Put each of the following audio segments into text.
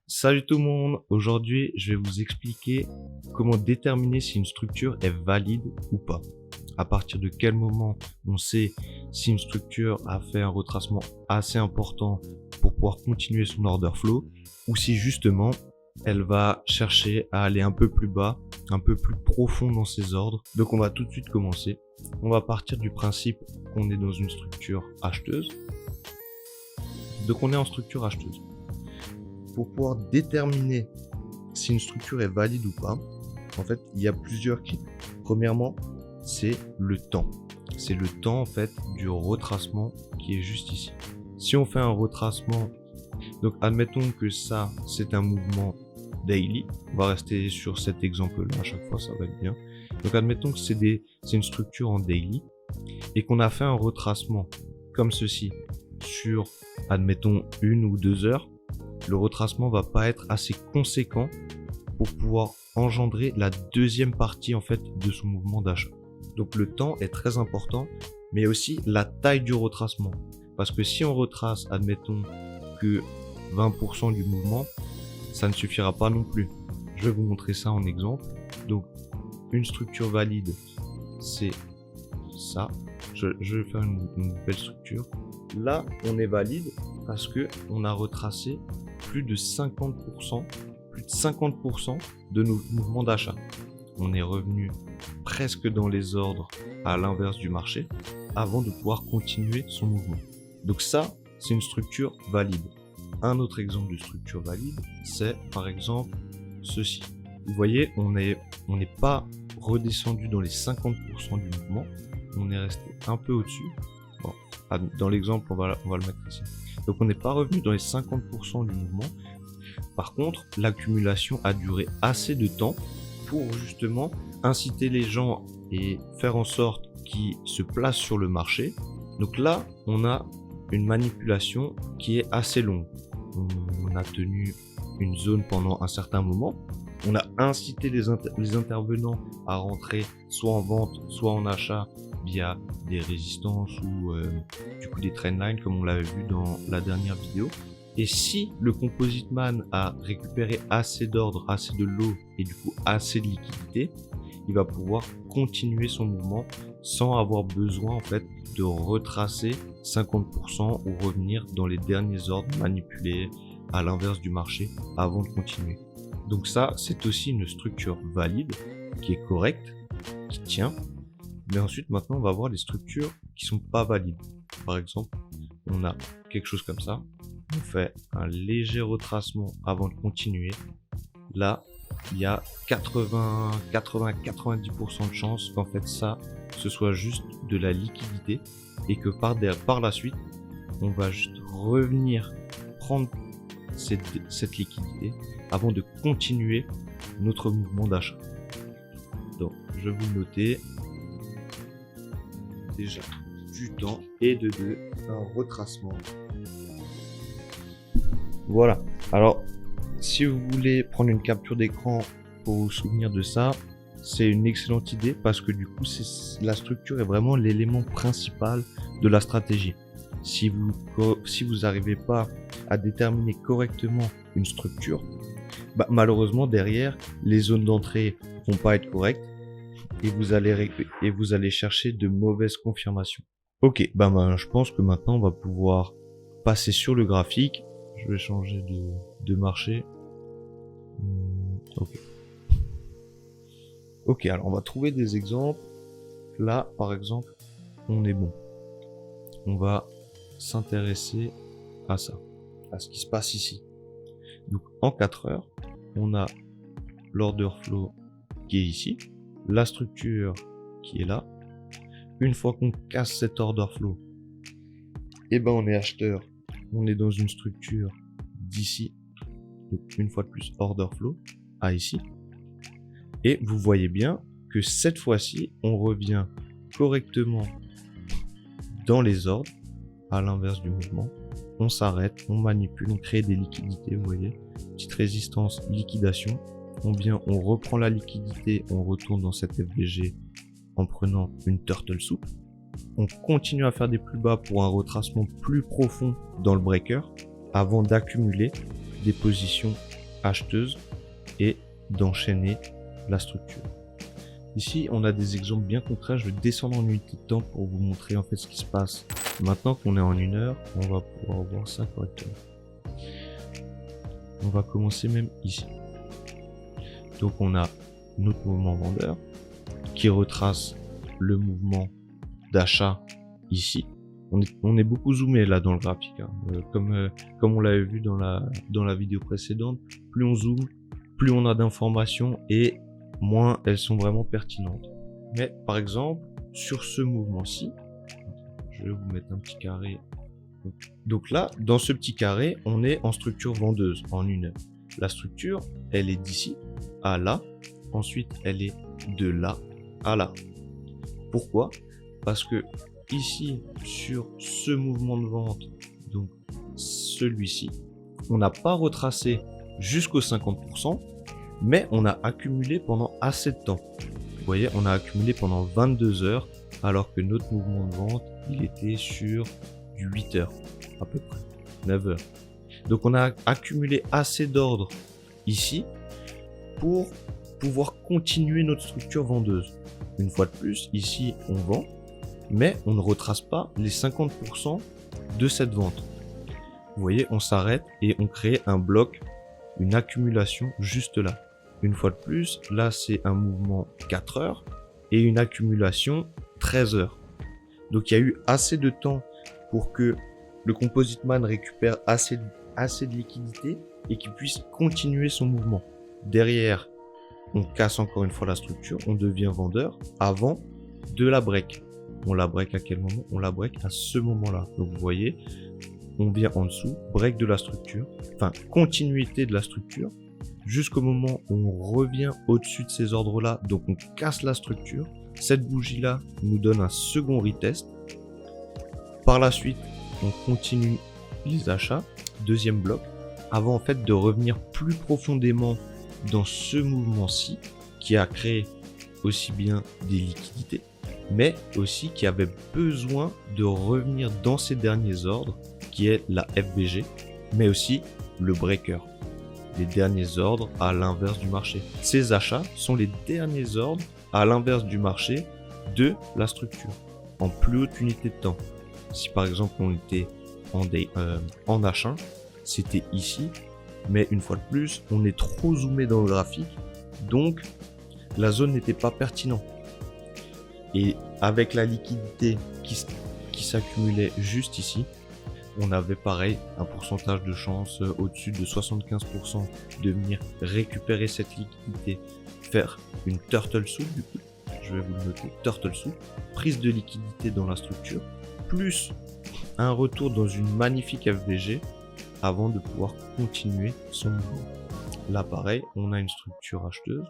Salut tout le monde, aujourd'hui je vais vous expliquer comment déterminer si une structure est valide ou pas. À partir de quel moment on sait si une structure a fait un retracement assez important pour pouvoir continuer son order flow ou si justement elle va chercher à aller un peu plus bas, un peu plus profond dans ses ordres. Donc on va tout de suite commencer. On va partir du principe qu'on est dans une structure acheteuse. Donc on est en structure acheteuse. Pour pouvoir déterminer si une structure est valide ou pas, en fait, il y a plusieurs critères. Premièrement, c'est le temps. C'est le temps, en fait, du retracement qui est juste ici. Si on fait un retracement, donc admettons que ça, c'est un mouvement daily. On va rester sur cet exemple-là, à chaque fois, ça va être bien. Donc admettons que c'est une structure en daily et qu'on a fait un retracement comme ceci sur, admettons, 1 ou 2 heures. Le retracement va pas être assez conséquent pour pouvoir engendrer la deuxième partie en fait de son mouvement d'achat. Donc le temps est très important, mais aussi la taille du retracement. Parce que si on retrace, admettons que 20% du mouvement, ça ne suffira pas non plus. Je vais vous montrer ça en exemple. Donc une structure valide, c'est ça. Je vais faire une nouvelle structure. Là, on est valide parce que on a retracé plus de 50% de nos mouvements d'achat. On est revenu presque dans les ordres à l'inverse du marché avant de pouvoir continuer son mouvement. Donc ça, c'est une structure valide. Un autre exemple de structure valide, c'est par exemple ceci. Vous voyez, on n'est pas redescendu dans les 50% du mouvement, on est resté un peu au-dessus. Bon, dans l'exemple, on va le mettre ici. Donc on n'est pas revenu dans les 50% du mouvement. Par contre, l'accumulation a duré assez de temps pour justement inciter les gens et faire en sorte qu'ils se placent sur le marché. Donc là, on a une manipulation qui est assez longue. On a tenu une zone pendant un certain moment. On a incité les intervenants à rentrer soit en vente, soit en achat via des résistances ou du coup des trendlines comme on l'avait vu dans la dernière vidéo. Et si le composite man a récupéré assez d'ordre, assez de lot et du coup assez de liquidité, il va pouvoir continuer son mouvement sans avoir besoin en fait de retracer 50% ou revenir dans les derniers ordres manipulés à l'inverse du marché avant de continuer. Donc ça, c'est aussi une structure valide qui est correcte, qui tient. Mais ensuite, maintenant, on va voir les structures qui sont pas valides. Par exemple, on a quelque chose comme ça. On fait un léger retracement avant de continuer. Là, il y a 90% de chances qu'en fait ça, ce soit juste de la liquidité et que par la suite, on va juste revenir prendre cette liquidité avant de continuer notre mouvement d'achat. Donc, je vais vous noter déjà du temps et de 2 un retracement. Voilà. Alors, si vous voulez prendre une capture d'écran pour vous souvenir de ça, c'est une excellente idée parce que du coup, la structure est vraiment l'élément principal de la stratégie. Si vous n'arrivez pas à déterminer correctement une structure, malheureusement derrière, les zones d'entrée vont pas être correctes et vous allez chercher de mauvaises confirmations. Ok, je pense que maintenant on va pouvoir passer sur le graphique. Je vais changer de marché. Ok, alors on va trouver des exemples. Là, par exemple, on est bon. On va s'intéresser à ça, à ce qui se passe ici. Donc en 4 heures, on a l'order flow qui est ici, la structure qui est là. Une fois qu'on casse cet order flow, on est acheteur, on est dans une structure d'ici, donc une fois de plus order flow à ici. Et vous voyez bien que cette fois-ci, on revient correctement dans les ordres, à l'inverse du mouvement. On s'arrête, on manipule, on crée des liquidités, vous voyez. Petite résistance, liquidation. On reprend la liquidité, on retourne dans cette FVG en prenant une turtle soup. On continue à faire des plus bas pour un retracement plus profond dans le breaker avant d'accumuler des positions acheteuse et d'enchaîner la structure. Ici, on a des exemples bien concrets. Je vais descendre en unité de temps pour vous montrer en fait ce qui se passe. Maintenant qu'on est en 1 heure, on va pouvoir voir ça correctement. On va commencer même ici. Donc on a notre mouvement vendeur qui retrace le mouvement d'achat ici. On est beaucoup zoomé là dans le graphique, hein. Comme on l'avait vu dans la vidéo précédente, plus on zoome, plus on a d'informations et moins elles sont vraiment pertinentes. Mais par exemple, sur ce mouvement-ci, je vais vous mettre un petit carré. Donc là, dans ce petit carré, on est en structure vendeuse en 1 heure. La structure, elle est d'ici à là. Ensuite, elle est de là à là. Pourquoi? Parce que ici, sur ce mouvement de vente, donc celui-ci, on n'a pas retracé jusqu'au 50%, mais on a accumulé pendant assez de temps. Vous voyez, on a accumulé pendant 22 heures, alors que notre mouvement de vente, il était sur du 8 heures, à peu près, 9 heures. Donc on a accumulé assez d'ordre ici pour pouvoir continuer notre structure vendeuse. Une fois de plus, ici on vend, mais on ne retrace pas les 50% de cette vente. Vous voyez, on s'arrête et on crée un bloc, une accumulation juste là. Une fois de plus, là c'est un mouvement 4 heures et une accumulation 13 heures. Donc il y a eu assez de temps pour que le Composite Man récupère assez de liquidité et qu'il puisse continuer son mouvement. Derrière, on casse encore une fois la structure, on devient vendeur avant de la break. On la break à quel moment? On la break à ce moment-là. Donc vous voyez, on vient en dessous, break de la structure, enfin continuité de la structure, jusqu'au moment où on revient au-dessus de ces ordres-là, donc on casse la structure. Cette bougie-là nous donne un second retest. Par la suite, on continue les achats, deuxième bloc, avant en fait de revenir plus profondément dans ce mouvement-ci qui a créé aussi bien des liquidités, mais aussi qui avait besoin de revenir dans ces derniers ordres, qui est la FBG, mais aussi le breaker, les derniers ordres à l'inverse du marché. Ces achats sont les derniers ordres à l'inverse du marché de la structure, en plus haute unité de temps. Si par exemple on était en H1, c'était ici, mais une fois de plus, on est trop zoomé dans le graphique, donc la zone n'était pas pertinente. Et avec la liquidité qui s'accumulait juste ici, on avait pareil un pourcentage de chance au-dessus de 75% de venir récupérer cette liquidité, faire une turtle soup du coup, je vais vous le noter, turtle soup, prise de liquidité dans la structure, plus un retour dans une magnifique FBG avant de pouvoir continuer son mouvement. Là pareil, on a une structure acheteuse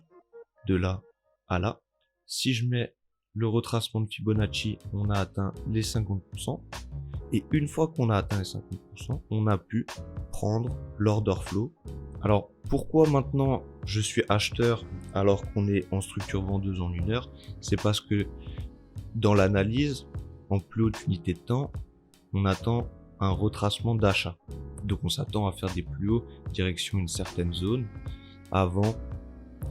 de là à là. Si je mets le retracement de Fibonacci, on a atteint les 50%. Et une fois qu'on a atteint les 50%, on a pu prendre l'order flow. Alors pourquoi maintenant je suis acheteur alors qu'on est en structure vendeuse en 1 heure? C'est parce que dans l'analyse, en plus haute unité de temps, on attend un retracement d'achat. Donc on s'attend à faire des plus hauts direction une certaine zone avant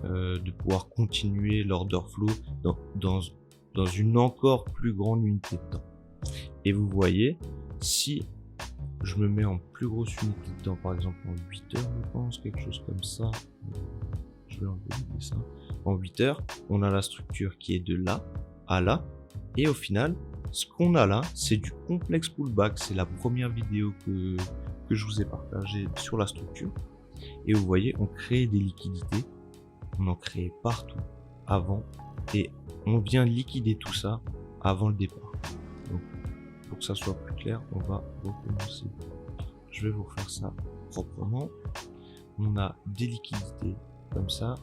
de pouvoir continuer l'order flow dans une encore plus grande unité de temps. Et vous voyez, si je me mets en plus grosse unité de temps, par exemple en 8 heures, je pense, quelque chose comme ça, je vais enlever le dessin. En 8 heures, on a la structure qui est de là à là, et au final, ce qu'on a là, c'est du complexe pullback. C'est la première vidéo que je vous ai partagée sur la structure. Et vous voyez, on crée des liquidités, on en crée partout avant, et on vient liquider tout ça avant le départ. Donc, pour que ça soit plus clair, on va recommencer. Je vais vous refaire ça proprement. On a des liquidités comme ça,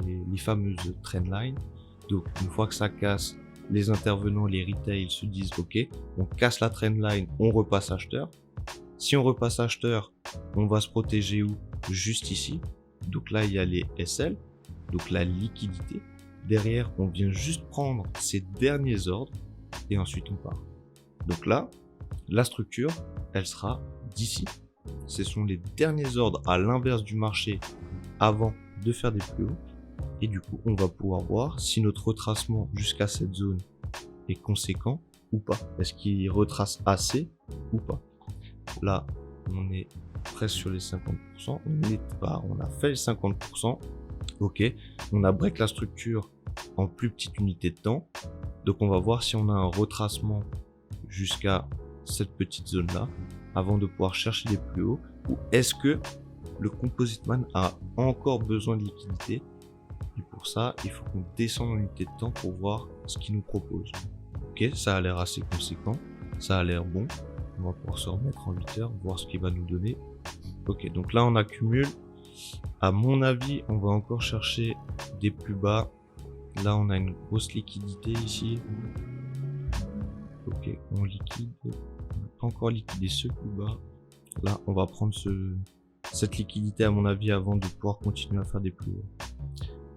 les fameuses trendlines. Donc, une fois que ça casse, les intervenants, les retail se disent ok, on casse la trendline, on repasse acheteur. Si on repasse acheteur, on va se protéger où? Juste ici. Donc là, il y a les SL, donc la liquidité. Derrière, on vient juste prendre ces derniers ordres et ensuite on part. Donc là, la structure, elle sera d'ici ce sont les derniers ordres à l'inverse du marché avant de faire des plus hauts. Et du coup, on va pouvoir voir si notre retracement jusqu'à cette zone est conséquent ou pas. Est-ce qu'il retrace assez ou pas. Là, on est presque sur les 50%. On a fait les 50%. Ok, on a break la structure en plus petite unité de temps. Donc on va voir si on a un retracement jusqu'à cette petite zone là avant de pouvoir chercher les plus hauts, ou est-ce que le Composite Man a encore besoin de liquidité. Et pour ça, il faut qu'on descende en unité de temps pour voir ce qu'il nous propose. Ok, ça a l'air assez conséquent, ça a l'air bon. On va pouvoir se remettre en 8 heures, voir ce qu'il va nous donner. Ok, donc là on accumule. À mon avis, on va encore chercher des plus bas. Là on a une grosse liquidité ici. Ok, on liquide. On n'a pas encore liquidé ce plus bas. Là on va prendre cette liquidité à mon avis avant de pouvoir continuer à faire des plus hauts.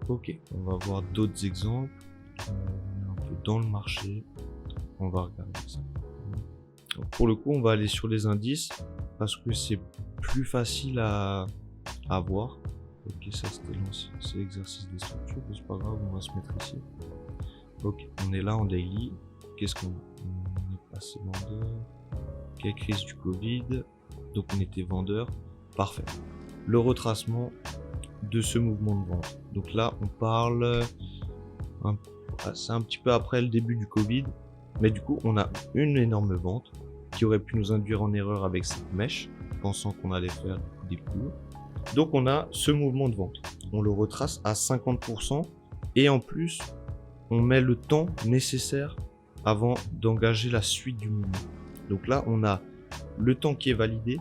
Ok, on va voir d'autres exemples. On est un peu dans le marché. On va regarder ça. Donc pour le coup, on va aller sur les indices parce que c'est plus facile à voir. Ok, ça c'est l'exercice des structures, c'est pas grave, on va se mettre ici. Ok, on est là en daily. Qu'est-ce qu'on est passé vendeur? Ok, crise du Covid. Donc on était vendeur. Parfait. Le retracement de ce mouvement de vente. Donc là, on parle, c'est un petit peu après le début du Covid, mais du coup, on a une énorme vente qui aurait pu nous induire en erreur avec cette mèche, pensant qu'on allait faire des plus hauts. Donc on a ce mouvement de vente. On le retrace à 50% et en plus, on met le temps nécessaire avant d'engager la suite du mouvement. Donc là, on a le temps qui est validé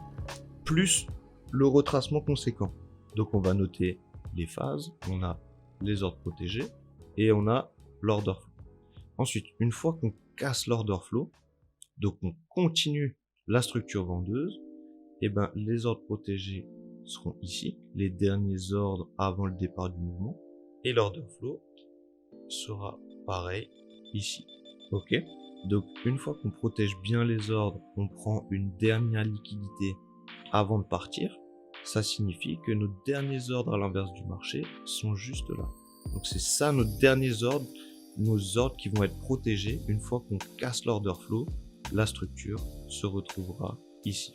plus le retracement conséquent. Donc on va noter les phases, on a les ordres protégés et on a l'order flow. Ensuite, une fois qu'on casse l'order flow, donc on continue la structure vendeuse, et ben les ordres protégés seront ici, les derniers ordres avant le départ du mouvement, et l'order flow sera pareil ici. Ok, donc une fois qu'on protège bien les ordres, on prend une dernière liquidité avant de partir. Ça signifie que nos derniers ordres à l'inverse du marché sont juste là. Donc c'est ça nos derniers ordres, nos ordres qui vont être protégés. Une fois qu'on casse l'order flow, la structure se retrouvera ici.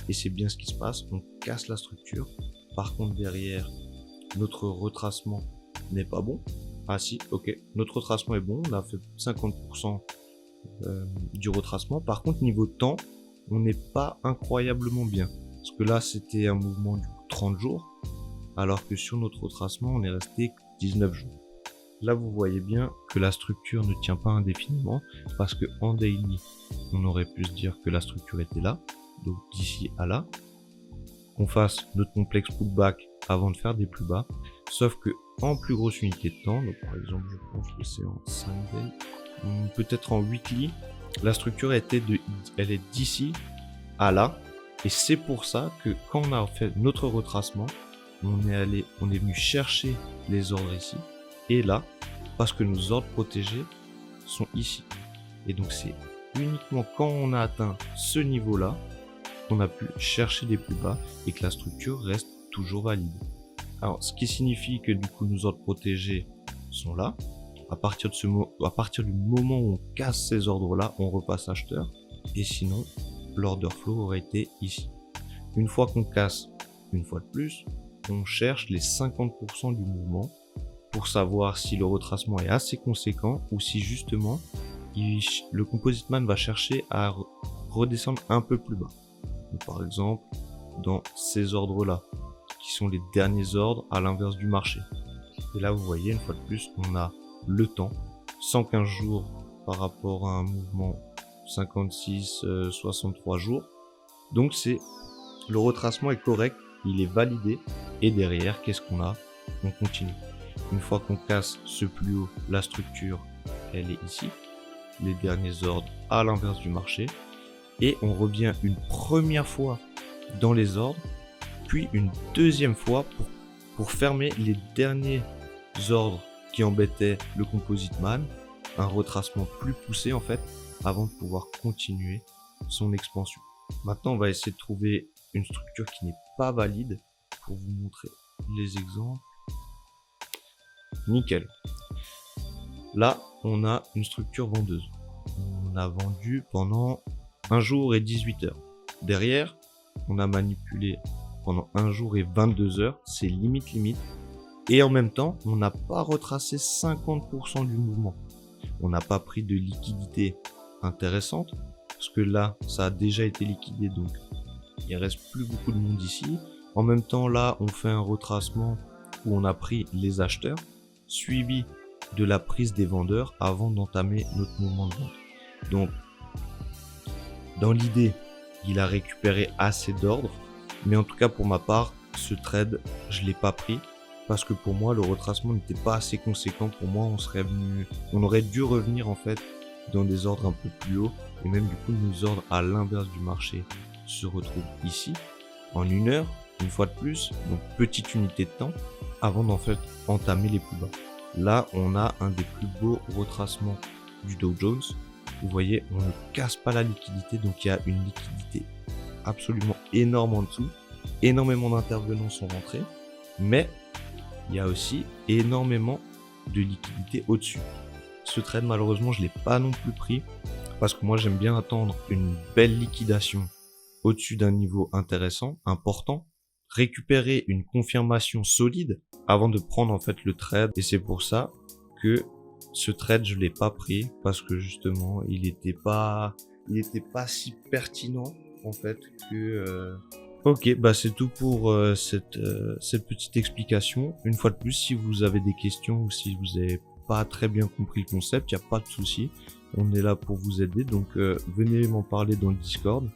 Et c'est bien ce qui se passe, on casse la structure. Par contre derrière, notre retracement n'est pas bon. Ah si, ok, notre retracement est bon, on a fait 50% du retracement. Par contre niveau temps, on n'est pas incroyablement bien. Parce que là, c'était un mouvement du 30 jours, alors que sur notre retracement, on est resté 19 jours. Là, vous voyez bien que la structure ne tient pas indéfiniment, parce que en daily, on aurait pu se dire que la structure était là, donc d'ici à là, qu'on fasse notre complexe pullback avant de faire des plus bas, sauf que en plus grosse unité de temps, donc par exemple, je pense que c'est en 5 days, peut-être en weekly, la structure elle est d'ici à là. Et c'est pour ça que quand on a fait notre retracement, on est venu chercher les ordres ici et là, parce que nos ordres protégés sont ici. Et donc c'est uniquement quand on a atteint ce niveau-là qu'on a pu chercher des plus bas et que la structure reste toujours valide. Alors, ce qui signifie que du coup nos ordres protégés sont là. À partir du moment où on casse ces ordres-là, on repasse acheteur. Et sinon, l'order flow aurait été ici. Une fois qu'on casse, une fois de plus, on cherche les 50% du mouvement pour savoir si le retracement est assez conséquent ou si justement le Composite Man va chercher à redescendre un peu plus bas. Donc, par exemple, dans ces ordres-là, qui sont les derniers ordres à l'inverse du marché. Et là, vous voyez, une fois de plus, on a le temps, 115 jours par rapport à un mouvement 56, 63 jours. Donc le retracement est correct, il est validé. Et derrière, qu'est-ce qu'on a? On continue. Une fois qu'on casse ce plus haut, la structure, elle est ici. Les derniers ordres à l'inverse du marché. Et on revient une première fois dans les ordres, puis une deuxième fois pour fermer les derniers ordres qui embêtaient le Composite Man. Un retracement plus poussé en fait, avant de pouvoir continuer son expansion. Maintenant, on va essayer de trouver une structure qui n'est pas valide pour vous montrer les exemples. Nickel. Là, on a une structure vendeuse. On a vendu pendant 1 jour et 18 heures. Derrière, on a manipulé pendant 1 jour et 22 heures. C'est limite. Et en même temps, on n'a pas retracé 50% du mouvement. On n'a pas pris de liquidité intéressante. Parce que là, ça a déjà été liquidé. Donc, il reste plus beaucoup de monde ici. En même temps, là, on fait un retracement où on a pris les acheteurs, suivi de la prise des vendeurs avant d'entamer notre mouvement de vente. Donc, dans l'idée, il a récupéré assez d'ordre, mais en tout cas pour ma part, ce trade, je l'ai pas pris parce que pour moi, le retracement n'était pas assez conséquent. Pour moi, on aurait dû revenir en fait dans des ordres un peu plus hauts, et même du coup, nos ordres à l'inverse du marché se retrouvent ici en 1 heure, une fois de plus, donc petite unité de temps avant d'en fait entamer les plus bas. Là, on a un des plus beaux retracements du Dow Jones. Vous voyez, on ne casse pas la liquidité, donc il y a une liquidité absolument énorme en dessous. Énormément d'intervenants sont rentrés, mais il y a aussi énormément de liquidité au-dessus. Ce trade, malheureusement, je ne l'ai pas non plus pris parce que moi, j'aime bien attendre une belle liquidation au-dessus d'un niveau intéressant, important, récupérer une confirmation solide avant de prendre en fait le trade. Et c'est pour ça que ce trade, je l'ai pas pris parce que justement, il était pas si pertinent en fait que Ok, bah c'est tout pour cette petite explication. Une fois de plus, si vous avez des questions ou si vous avez pas très bien compris le concept, il n'y a pas de souci. On est là pour vous aider, donc venez m'en parler dans le Discord